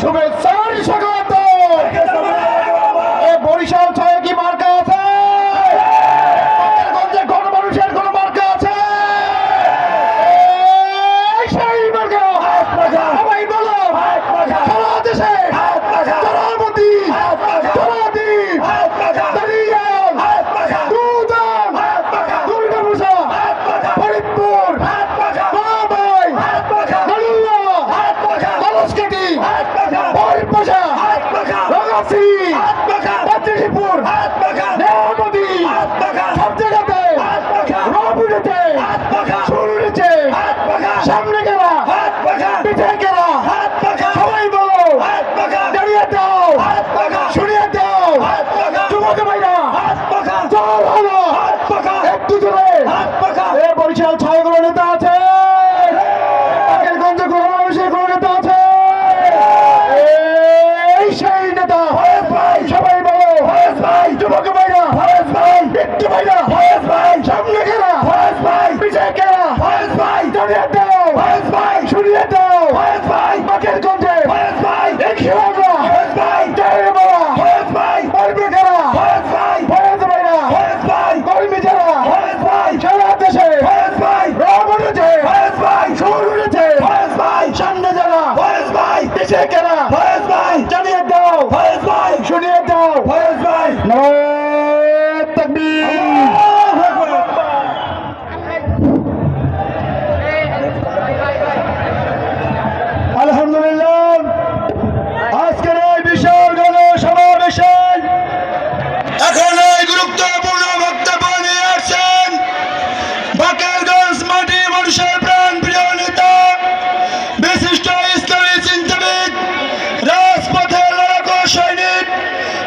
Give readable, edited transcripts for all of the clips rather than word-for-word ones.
শুভেচ্ছার স্বাগত। বরিশাল ছয়ে কি মার্কা আছে? গঞ্জে কোন মানুষের কোন মার্কা আছে? সেই মার্কা সবাই বলো। সারা দেশে জনমতি জনাদীপ দাঁড়িয়াল দুদান দুর্গাপূজা ফরিদপুর বাবাই নালুয়া কলসকাটি বরপূজা রগাসি বাতিপুর নেয়ামতি সব জায়গাতে রবুড়েতে শুরুতে সামনে গেলা পিঠে গেলা সবাই বলো দাঁড়িয়ে দাও শুনিয়ে দাও যুবক ভাইরা জল হলো একটু জোরে এ বরিশাল ছয় কোনো নেতা আছে গঞ্জে কোনো মানুষের কোনো নেতা আছে এই সেই নেতা সবাই বলো যুবক ভাইরা বিট্টু ভাইরা সামনে গেলা পিছিয়ে গেলা দাঁড়িয়ে দাও শুনিয়ে দাও বাকের গঞ্জে খেলাটা পারবে গেলা ফয়েজ ভাইরা কর্মী যারা সারা দেশে রবরেছে সুর উঠেছে সামনে যারা পিছিয়ে গেলা জানিয়ে দাও শুনিয়ে দাও নারায়ে তাকবীর। আলহামদুলিল্লাহ আজকের এই বিশাল গণসমাবেশে এখন এই গুরুত্বপূর্ণ বক্তব্য নিয়ে আসছেন বাকেরগঞ্জ মাটি মানুষের প্রাণ প্রিয় নেতা বিশিষ্ট ইসলামী চিন্তাবিদ রাজপথের লড়াকু সৈনিক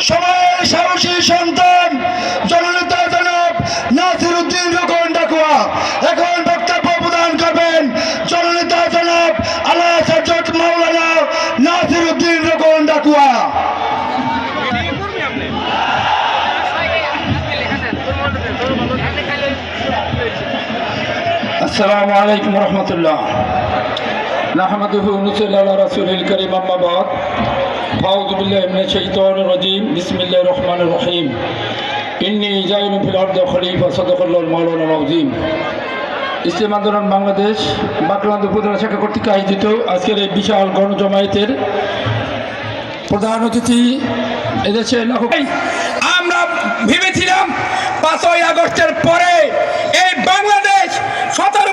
সময়ের সাহসী সন্তান জননেতা জনাব নাসির উদ্দিন রোকন ডাকুয়া। এখন বক্তব্য প্রদান করবেন জননেতা জনাব আল্লাহ হযরত মাওলানা নাসির উদ্দিন রোকন ডাকুয়া। আসসালামু আলাইকুম রহমতুল্লাহ নাহমাদুহু নুসাল্লি আলা রাসূলিল কারীম আম্মা বাদ আউযু বিল্লাহি মিনাশ শাইতানির রাজীম বিসমিল্লাহির রহমানির রহিম ইন্নী জাইলুন ফিল আরদি খলিফা সাদাকাল্লাহুল মাওলানা আযীম। ইসলাম আন্দোলন বাংলাদেশ বাকলান্দ উপজেলা শাখা কর্তৃক আয়োজিত আজকের এই বিশাল গণজমায়েতের প্রধান অতিথি এদেশে আমরা ভেবেছিলাম 5ই আগস্টের পরে এই বাংলাদেশ 17